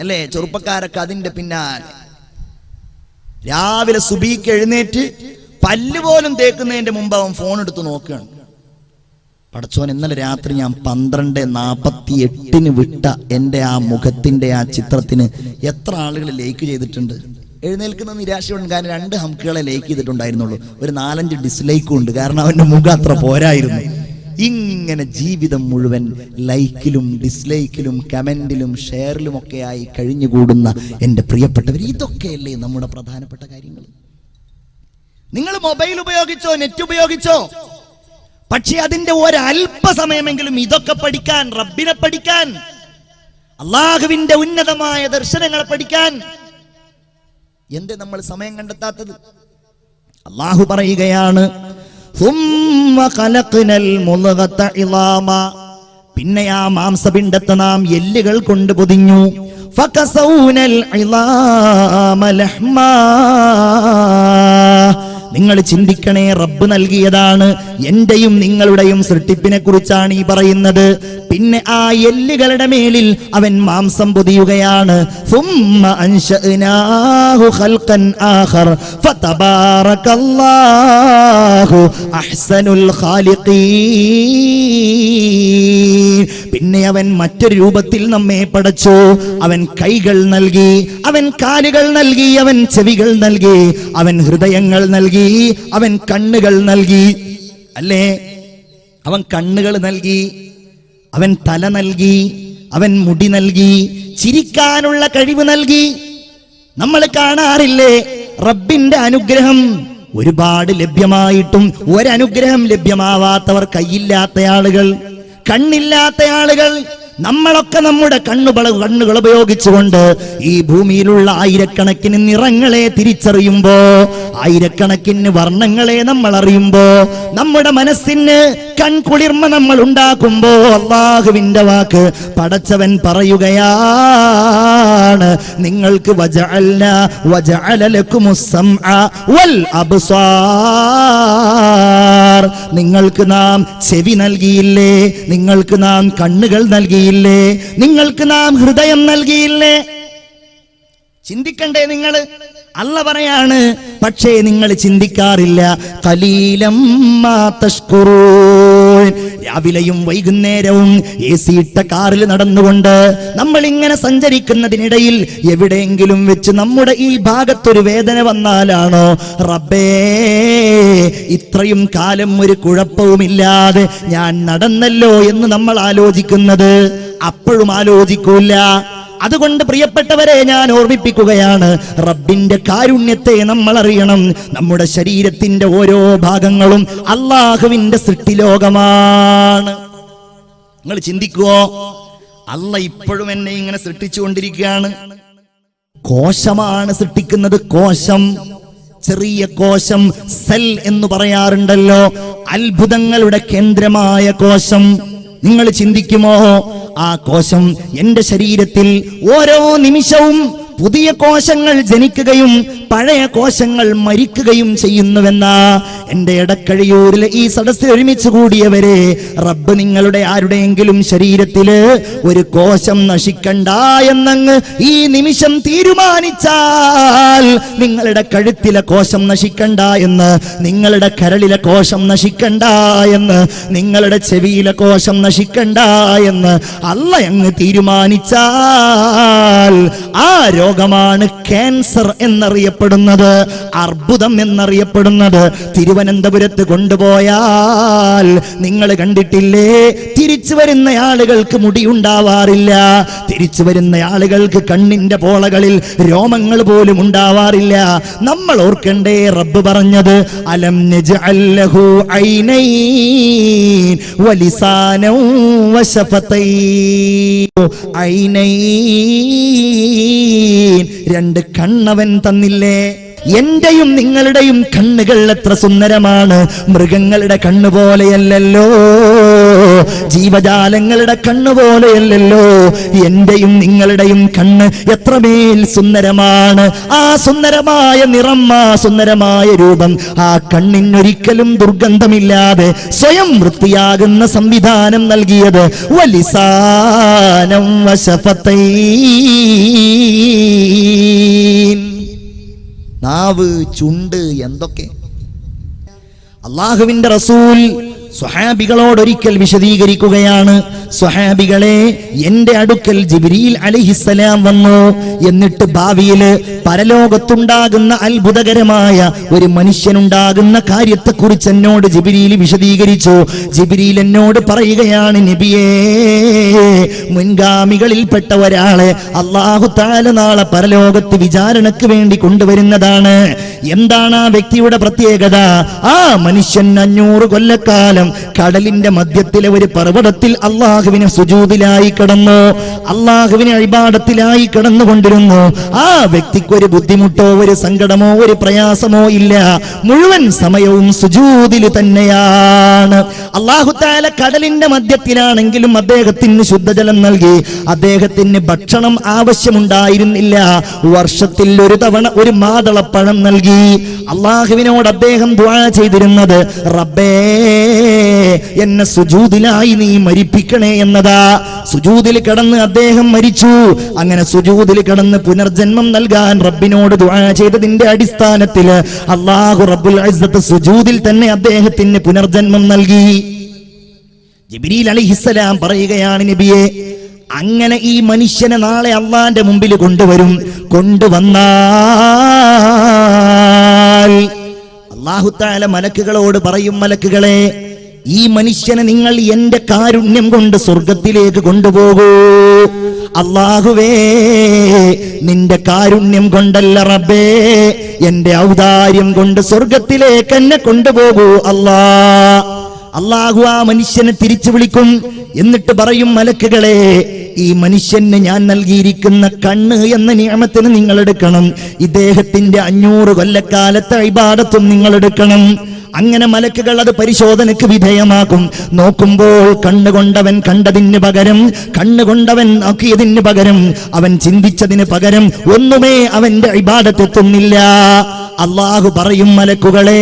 അല്ലേ? ചെറുപ്പക്കാരൊക്കെ അതിന്റെ പിന്നാലെ. രാവിലെ സുബീക്ക് എഴുന്നേറ്റ് പല്ല് പോലും തേക്കുന്നതിന്റെ മുമ്പ് അവൻ ഫോൺ എടുത്ത് നോക്കുകയാണ്. പടച്ചോൻ, ഇന്നലെ രാത്രി ഞാൻ 12:48 വിട്ട എൻ്റെ ആ മുഖത്തിന്റെ ആ ചിത്രത്തിന് എത്ര ആളുകൾ ലൈക്ക് ചെയ്തിട്ടുണ്ട്. എഴുന്നേൽക്കുന്ന നിരാശയുണ്ട്. കാരണം 2 ഹംക്കുകളെ ലൈക്ക് ചെയ്തിട്ടുണ്ടായിരുന്നുള്ളൂ. ഒരു 4-5 ഡിസ്ലൈക്കും ഉണ്ട്. കാരണം അവന്റെ മുഖം അത്ര പോരായിരുന്നു. ഇങ്ങനെ ജീവിതം മുഴുവൻ ലൈക്കിലും ഡിസ്ലൈക്കിലും കമന്റിലും ഷെയറിലും ഒക്കെയായി കഴിഞ്ഞുകൂടുന്ന എൻ്റെ പ്രിയപ്പെട്ടവർ, ഇതൊക്കെയല്ലേ നമ്മുടെ പ്രധാനപ്പെട്ട കാര്യങ്ങൾ? നിങ്ങൾ മൊബൈൽ ഉപയോഗിച്ചോ, നെറ്റ് ഉപയോഗിച്ചോ, പക്ഷെ അതിന്റെ ഒരല്പസമയമെങ്കിലും ഇതൊക്കെ പഠിക്കാൻ, റബ്ബിനെ പഠിക്കാൻ, അള്ളാഹുവിന്റെ ഉന്നതമായ ദർശനങ്ങളെ പഠിക്കാൻ എന്ത് നമ്മൾ സമയം കണ്ടെത്താത്തത്? അള്ളാഹു പറയുകയാണ്, പിന്നെ ആ മാംസപിണ്ഡത്തെ നാം എല്ലുകൾ കൊണ്ട് പൊതിഞ്ഞു. നിങ്ങൾ ചിന്തിക്കണേ, റബ്ബ് നൽകിയതാണ്. എന്റെയും നിങ്ങളുടെയും സൃഷ്ടിപ്പിനെ കുറിച്ചാണ് ഈ പറയുന്നത്. പിന്നെ ആ എല്ലുകളുടെ മേലിൽ അവൻ മാംസം പൊതിയുകയാണ്. പിന്നെ അവൻ മറ്റൊരു രൂപത്തിൽ നമ്മെ പടച്ചു. അവൻ കൈകൾ നൽകി, അവൻ കാലുകൾ നൽകി, അവൻ ചെവികൾ നൽകി, അവൻ ഹൃദയങ്ങൾ നൽകി, അവൻ കണ്ണുകൾ നൽകി. അല്ലേ? അവൻ കണ്ണുകൾ നൽകി, അവൻ തല നൽകി, അവൻ മുടി നൽകി, ചിരിക്കാനുള്ള കഴിവ് നൽകി. നമ്മൾ കാണാറില്ലേ റബ്ബിന്റെ അനുഗ്രഹം ഒരുപാട് ലഭ്യമായിട്ടും ഒരനുഗ്രഹം ലഭ്യമാവാത്തവർ? കൈയില്ലാത്ത ആളുകൾ, കണ്ണില്ലാത്ത ആളുകൾ. നമ്മളൊക്കെ നമ്മുടെ കണ്ണുകൾ ഉപയോഗിച്ചുകൊണ്ട് ഈ ഭൂമിയിലുള്ള ആയിരക്കണക്കിന് നിറങ്ങളെ തിരിച്ചറിയുമ്പോ, ആയിരക്കണക്കിന് വർണ്ണങ്ങളെ നമ്മൾ അറിയുമ്പോ, നമ്മുടെ മനസ്സിന് കൺകുളിർമ നമ്മൾ ഉണ്ടാക്കുമ്പോ, അല്ലാഹുവിന്റെ വാക്ക് പടച്ചവൻ പറയുകയാണ്, നിങ്ങൾക്ക് വജഅല ലക്കുമുസ് സമഅ വൽ അബ്സാർ, നിങ്ങൾക്ക് നാം ചെവി നൽകിയില്ലേ, നിങ്ങൾക്ക് നാം കണ്ണുകൾ നൽകിയില്ലേ, നിങ്ങൾക്ക് നാം ഹൃദയം നൽകിയില്ലേ? ചിന്തിക്കണ്ടേ നിങ്ങൾ? അല്ല പറയാണ്, പക്ഷേ നിങ്ങൾ ചിന്തിക്കാറില്ല. ഖലീലം മാ തശ്കുറൂൻ. രാവിലെയും വൈകുന്നേരവും AC ഇട്ട കാറിൽ നടന്നുകൊണ്ട് നമ്മൾ ഇങ്ങനെ സഞ്ചരിക്കുന്നതിനിടയിൽ എവിടെയെങ്കിലും വെച്ച് നമ്മുടെ ഈ ഭാഗത്തൊരു വേദന വന്നാലാണോ റബ്ബേ ഇത്രയും കാലം ഒരു കുഴപ്പവുമില്ലാതെ ഞാൻ നടന്നല്ലോ എന്ന് നമ്മൾ ആലോചിക്കുന്നത്? അപ്പോഴും ആലോചിക്കൂല. അതുകൊണ്ട് പ്രിയപ്പെട്ടവരെ, ഞാൻ ഓർമ്മിപ്പിക്കുകയാണ്, റബ്ബിന്റെ കാരുണ്യത്തെ നമ്മൾ അറിയണം. നമ്മുടെ ശരീരത്തിന്റെ ഓരോ ഭാഗങ്ങളും അള്ളാഹുവിന്റെ സൃഷ്ടിലോകമാണ്. നിങ്ങൾ ചിന്തിക്കുവോ? അല്ല ഇപ്പോഴും എന്നെ ഇങ്ങനെ സൃഷ്ടിച്ചുകൊണ്ടിരിക്കുകയാണ്. കോശമാണ് സൃഷ്ടിക്കുന്നത്. കോശം, ചെറിയ കോശം, സെൽ എന്ന് പറയാറുണ്ടല്ലോ. അത്ഭുതങ്ങളുടെ കേന്ദ്രമായ കോശം. നിങ്ങൾ ചിന്തിക്കുമോ? ആ കോശം എന്റെ ശരീരത്തിൽ ഓരോ നിമിഷവും പുതിയ കോശങ്ങൾ ജനിക്കുകയും പഴയ കോശങ്ങൾ മരിക്കുകയും ചെയ്യുന്നുവെന്ന എന്റെ എടക്കഴിയൂരിലെ ഈ സദസ്സിൽ ഒരുമിച്ച് കൂടിയവരെ, റബ്ബ് നിങ്ങളുടെ ആരുടെയെങ്കിലും ശരീരത്തില് ഒരു കോശം നശിക്കണ്ട എന്നങ്ങ് ഈ നിമിഷം തീരുമാനിച്ചാൽ, നിങ്ങളുടെ കഴുത്തിലെ കോശം നശിക്കണ്ട എന്ന്, നിങ്ങളുടെ കരളിലെ കോശം നശിക്കണ്ട എന്ന്, നിങ്ങളുടെ ചെവിയിലെ കോശം നശിക്കണ്ട എന്ന് അല്ല അങ്ങ് തീരുമാനിച്ചാൽ, ആ രോഗമാണ് ക്യാൻസർ എന്നറിയപ്പെടുന്നത്, അർബുദം എന്നറിയപ്പെടുന്നത്. തിരുവനന്തപുരത്ത് കൊണ്ടുപോയാൽ നിങ്ങൾ കണ്ടിട്ടില്ലേ, തിരിച്ചു വരുന്ന ആളുകൾക്ക് മുടിയുണ്ടാവാറില്ല, തിരിച്ചു വരുന്ന ആളുകൾക്ക് കണ്ണിന്റെ പോളകളിൽ രോമങ്ങൾ പോലും ഉണ്ടാവാറില്ല. നമ്മൾ ഓർക്കണ്ടേ റബ്ബ് പറഞ്ഞത്, അലം നജ്അൽ ലഹു ഐനൈൻ വലിസാനൻ വശഫതൈൻ. ഐനൈൻ, 2 കണ്ണവൻ തന്നില്ലേ? എന്റെയും നിങ്ങളുടെയും കണ്ണുകൾ എത്ര സുന്ദരമാണ്. മൃഗങ്ങളുടെ കണ്ണു പോലെയല്ലല്ലോ. ജീവജാലങ്ങളുടെ കണ്ണ് പോലെയല്ലല്ലോ എന്റെയും നിങ്ങളുടെയും കണ്ണ്. എത്രമേൽ സുന്ദരമാണ് ആ സുന്ദരമായ നിറം, ആ സുന്ദരമായ രൂപം. ആ കണ്ണിനൊരിക്കലും ദുർഗന്ധമില്ലാതെ സ്വയം വൃത്തിയാകുന്ന സംവിധാനം നൽകിയത്. വലിസാനം വശഫത്തൈൻ, നാവ്, ചുണ്ട്, എന്തൊക്കെ. അല്ലാഹുവിന്റെ റസൂൽ സ്വഹാബികളോട് ഒരിക്കൽ വിശദീകരിക്കുകയാണ്. സ്വഹാബികളെ, എന്റെ അടുക്കൽ ജിബ്രീൽ അലൈഹിസ്സലാം വന്നു. എന്നിട്ട് ഭാവിയില് പരലോകത്തുണ്ടാകുന്ന അത്ഭുതകരമായ ഒരു മനുഷ്യനുണ്ടാകുന്ന കാര്യത്തെക്കുറിച്ച് എന്നോട് ജിബ്രീൽ വിശദീകരിച്ചു. ജിബ്രീൽ എന്നോട് പറയുകയാണ്, നബിയേ, മുൻഗാമികളിൽപ്പെട്ട ഒരാളെ അല്ലാഹു തആല നാളെ പരലോകത്ത് വിചാരണയ്ക്ക് വേണ്ടി കൊണ്ടുവരുന്നതാണ്. എന്താണ് ആ വ്യക്തിയുടെ പ്രത്യേകത? ആ മനുഷ്യൻ 500 കൊല്ലക്കാലം കടലിന്റെ മധ്യത്തിലെ ഒരു പർവ്വതത്തിൽ അല്ലാഹുവിനെ സുജൂദിലായി കിടന്നു, അല്ലാഹുവിനെ ഇബാദത്തിലായി കിടന്നുകൊണ്ടിരുന്നു. ആ വ്യക്തിക്ക് ഒരു ബുദ്ധിമുട്ടോ ഒരു സങ്കടമോ ഒരു പ്രയാസമോ ഇല്ല. മുഴുവൻ സമയവും സുജൂദിൽ തന്നെയാണ്. അല്ലാഹു തആല കടലിന്റെ മധ്യത്തിലാണെങ്കിലും അദ്ദേഹത്തിന് ശുദ്ധജലം നൽകി. അദ്ദേഹത്തിന് ഭക്ഷണം ആവശ്യമുണ്ടായിരുന്നില്ല. വർഷത്തിൽ ഒരു തവണ ഒരു മാതളപ്പഴം നൽകി. അല്ലാഹുവിനോട് അദ്ദേഹം ദുആ ചെയ്തിരുന്നത്, റബ്ബേ, എന്നെ സുജൂദിലായി നീ മരിപ്പിക്കണേ എന്നതാ. സുജൂദിൽ കിടന്ന് അദ്ദേഹം മരിച്ചു. അങ്ങനെ സുജൂദിൽ കിടന്ന് പുനർജന്മം നൽകാൻ റബ്ബിനോട് ദുആ ചെയ്തതിന്റെ അടിസ്ഥാനത്തിൽ അല്ലാഹു റബ്ബുൽ ഇസ്സത്ത് സുജൂദിൽ തന്നെ അദ്ദേഹത്തിന് പുനർജന്മം നൽകി. ജിബ്രീൽ അലൈഹിസ്സലാം പറയുകയാണ്, നബിയെ, അങ്ങനെ ഈ മനുഷ്യനെ നാളെ അള്ളാന്റെ മുമ്പിൽ കൊണ്ടുവരും. കൊണ്ടുവന്നാൽ അല്ലാഹു തആല മലക്കുകളോട് പറയും, മലക്കുകളെ, ഈ മനുഷ്യനെ നിങ്ങൾ എന്റെ കാരുണ്യം കൊണ്ട് സ്വർഗത്തിലേക്ക് കൊണ്ടുപോകൂ. അല്ലാഹുവേ, നിന്റെ കാരുണ്യം കൊണ്ടല്ല റബ്ബേ, എന്റെ ഔദാര്യം കൊണ്ട് സ്വർഗത്തിലേക്ക് എന്നെ കൊണ്ടുപോകൂ അല്ലാ. അല്ലാഹു ആ മനുഷ്യനെ തിരിച്ചു വിളിക്കും. എന്നിട്ട് പറയും, മലക്കുകളെ, ഈ മനുഷ്യന് ഞാൻ നൽകിയിരിക്കുന്ന കണ്ണ് എന്ന നിഅമത്തിന് നിങ്ങൾ എടുക്കണം. ഇദ്ദേഹത്തിന്റെ 500 കൊല്ലക്കാലത്തെ ഇബാദത്തും നിങ്ങൾ എടുക്കണം. അങ്ങനെ മലക്കുകൾ അത് പരിശോധനയ്ക്ക് വിധേയമാക്കും. നോക്കുമ്പോൾ കണ്ണുകൊണ്ടവൻ കണ്ടതിന് പകരം, കണ്ണുകൊണ്ടവൻ നോക്കിയതിന് പകരം, അവൻ ചിന്തിച്ചതിന് പകരം ഒന്നുമേ അവന്റെ ഇബാദത്തെത്തുന്നില്ല. അല്ലാഹു പറയും, മലക്കുകളെ,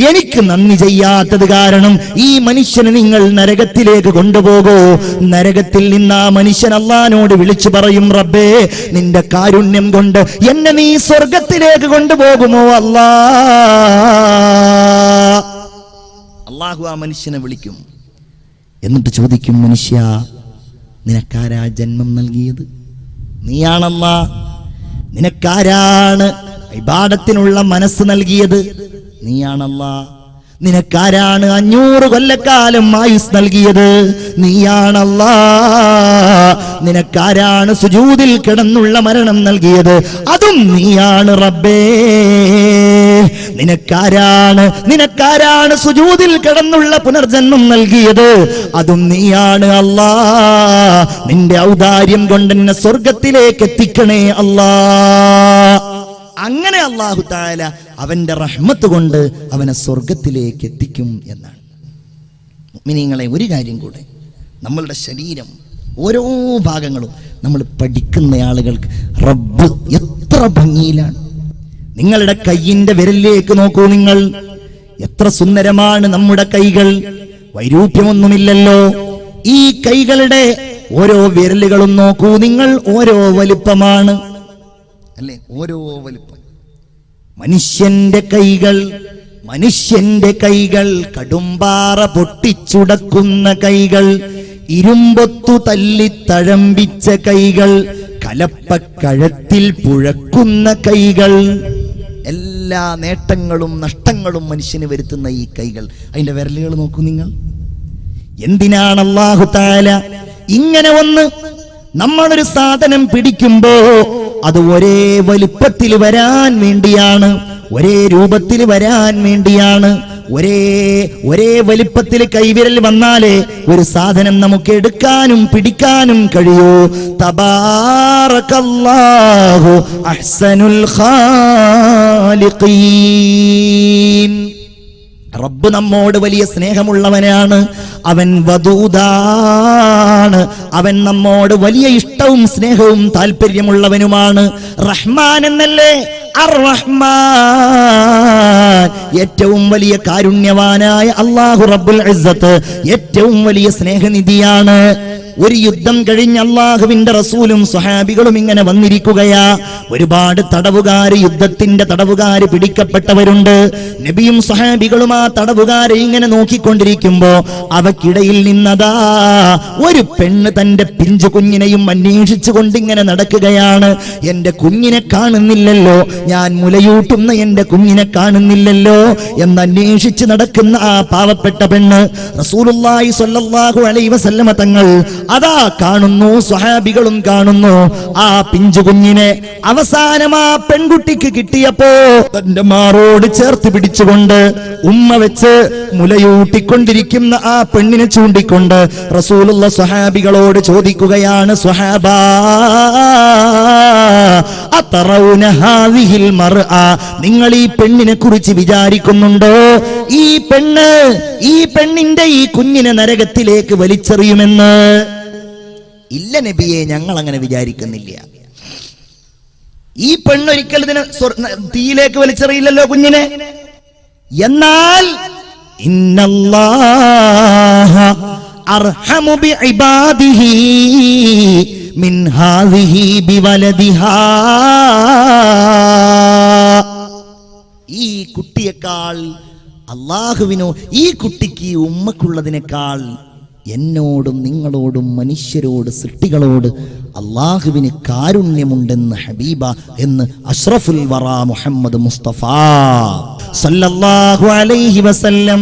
എനിക്ക് നന്ദി ചെയ്യാത്തത് കാരണം ഈ മനുഷ്യനെ നിങ്ങൾ നരകത്തിലേക്ക് കൊണ്ടുപോകൂ. നരകത്തിൽ നിന്ന് ആ മനുഷ്യൻ അല്ലാഹുവിനോട് വിളിച്ചു പറയും, റബ്ബേ, നിന്റെ കാരുണ്യം കൊണ്ട് എന്നെ നീ സ്വർഗത്തിലേക്ക് കൊണ്ടുപോകുമോ അല്ലാ. അല്ലാഹു ആ മനുഷ്യനെ വിളിക്കും. എന്നിട്ട് ചോദിക്കും, മനുഷ്യ, നിനക്കാരാ ജന്മം നൽകിയത്? നീയാണല്ലാ. നിനക്കാരാണ് ഇബാദത്തിനുള്ള മനസ്സ് നൽകിയത്? നീയാണല്ലാ. നിനക്കാരാണ് 500 കൊല്ലക്കാലം ആയുസ് നൽകിയത്? നീയാണല്ലാ. നിനക്കാരാണ് സുജൂദിൽ കിടന്നുള്ള മരണം നൽകിയത്? അതും നീയാണ് റബ്ബേ. നിനക്കാരാണ് സുജൂദിൽ കിടന്നുള്ള പുനർജന്മം നൽകിയത്? അതും നീയാണ് അല്ലാ. നിന്റെ ഔദാര്യം കൊണ്ട് എന്നെ സ്വർഗത്തിലേക്ക് എത്തിക്കണേ അല്ലാ. അങ്ങനെ അല്ലാഹു തആല അവന്റെ റഹ്മത്ത് കൊണ്ട് അവനെ സ്വർഗത്തിലേക്ക് എത്തിക്കും എന്നാണ്. മുഅ്മിനീങ്ങളെ, ഒരു കാര്യം കൂടെ, നമ്മളുടെ ശരീരം ഓരോ ഭാഗങ്ങളും നമ്മൾ പഠിക്കുന്ന ആളുകൾക്ക് റബ്ബ് എത്ര ഭംഗിയിലാണ്. നിങ്ങളുടെ കയ്യിന്റെ വിരലിലേക്ക് നോക്കൂ. നിങ്ങൾ എത്ര സുന്ദരമാണ് നമ്മുടെ കൈകൾ. വൈരൂപ്യമൊന്നുമില്ലല്ലോ. ഈ കൈകളുടെ ഓരോ വിരലുകളും നോക്കൂ നിങ്ങൾ. ഓരോ വലിപ്പമാണ് അല്ലേ? ഓരോ വലിപ്പം. മനുഷ്യന്റെ കൈകൾ കടുംപാറ പൊട്ടിച്ചുടക്കുന്ന കൈകൾ, ഇരുമ്പൊത്തു തല്ലിത്തഴമ്പിച്ച കൈകൾ, കലപ്പക്കഴത്തിൽ പുഴക്കുന്ന കൈകൾ. എല്ലാ നേട്ടങ്ങളും നഷ്ടങ്ങളും മനുഷ്യന് വരുത്തുന്ന ഈ കൈകൾ, അതിന്റെ വിരലുകൾ നോക്കൂ നിങ്ങൾ. എന്തിനാണ് അല്ലാഹു തആല ഇങ്ങനെ ഒന്ന് നമ്മളൊരു സാധനം പിടിക്കുമ്പോ അത് ഒരേ വലിപ്പത്തിൽ വരാൻ വേണ്ടിയാണ്, ഒരേ രൂപത്തിൽ വരാൻ വേണ്ടിയാണ്. ഒരേ വലിപ്പത്തിൽ കൈവിരൽ വന്നാലേ ഒരു സാധനം നമുക്ക് എടുക്കാനും പിടിക്കാനും കഴിയൂ. തബാറകല്ലാഹു അഹ്സനുൽ ഖാലിഖീൻ. റബ്ബ് നമ്മോട് വലിയ സ്നേഹമുള്ളവനാണ്. അവൻ വദൂദാണ്. അവൻ നമ്മോട് വലിയ ഇഷ്ടവും സ്നേഹവും താല്പര്യമുള്ളവനുമാണ്. റഹ്മാൻ എന്നല്ലേ അർ-റഹ്മാൻ, ഏറ്റവും വലിയ കാരുണ്യവാനായ അല്ലാഹു റബ്ബുൽ ഇസ്സത്ത് ഏറ്റവും വലിയ സ്നേഹനിധിയാണ്. ഒരു യുദ്ധം കഴിഞ്ഞ് അല്ലാഹുവിന്റെ റസൂലും സ്വഹാബികളും ഇങ്ങനെ വന്നിരിക്കുകയാ. ഒരുപാട് തടവുകാര്, യുദ്ധത്തിന്റെ തടവുകാര് പിടിക്കപ്പെട്ടവരുണ്ട്. നബിയും സ്വഹാബികളും ആ തടവുകാരെ ഇങ്ങനെ നോക്കിക്കൊണ്ടിരിക്കുമ്പോ അവക്കിടയിൽ നിന്നതാ ഒരു പെണ്ണ് തന്റെ പിഞ്ചു കുഞ്ഞിനെയും അന്വേഷിച്ചു കൊണ്ടിങ്ങനെ നടക്കുകയാണ്. എന്റെ കുഞ്ഞിനെ കാണുന്നില്ലല്ലോ, ഞാൻ മുലയൂട്ടുന്ന എന്റെ കുഞ്ഞിനെ കാണുന്നില്ലല്ലോ എന്നന്വേഷിച്ച് നടക്കുന്ന ആ പാവപ്പെട്ട പെണ്ണ് റസൂലുള്ളാഹി സ്വല്ലല്ലാഹു അലൈഹി വസല്ലമ തങ്ങൾ അതാ കാണുന്നു, സ്വഹാബികളും കാണുന്നു ആ പിഞ്ചു കുഞ്ഞിനെ. അവസാനം ആ പെൺകുട്ടിക്ക് കിട്ടിയപ്പോ തന്റെ മാറോട് ചേർത്ത് പിടിച്ചുകൊണ്ട് ഉമ്മ വെച്ച് മുലയൂട്ടിക്കൊണ്ടിരിക്കുന്ന ആ പെണ്ണിനെ ചൂണ്ടിക്കൊണ്ട് റസൂലുള്ള സ്വഹാബികളോട് ചോദിക്കുകയാണ്, സ്വഹാബാ അതറൗന ഹാദിഹിൽ മർഅ, നിങ്ങൾ ഈ പെണ്ണിനെ കുറിച്ച് വിചാരിക്കുന്നുണ്ടോ? ഈ പെണ്ണിന്റെ ഈ കുഞ്ഞിനെ നരകത്തിലേക്ക് വലിച്ചെറിയുമെന്ന്? ഇല്ല നബിയെ, ഞങ്ങൾ അങ്ങനെ വിചാരിക്കുന്നില്ല. ഈ പെണ്ണൊരിക്കൽ ഇതിനെ തീയിലേക്ക് വലിച്ചെറിയില്ലല്ലോ കുഞ്ഞിനെ. എന്നാൽ ഇന്നല്ലാഹ അർഹമു ബിഇബാദിഹി മിൻ ഹാദിഹി ബിവലദിഹാ, ഈ കുട്ടിയേക്കാൾ അല്ലാഹുവിനോ ഈ കുട്ടിക്ക് ഉമ്മക്കുള്ളതിനേക്കാൾ എന്നോടും നിങ്ങളോടും മനുഷ്യരോട് സൃഷ്ടികളോട് അല്ലാഹുവിന് കാരുണ്യമുണ്ടെന്ന് ഹബീബ എന്ന് അഷ്റഫുൽ വറ മുഹമ്മദ് മുസ്തഫ സല്ലല്ലാഹു അലൈഹി വസല്ലം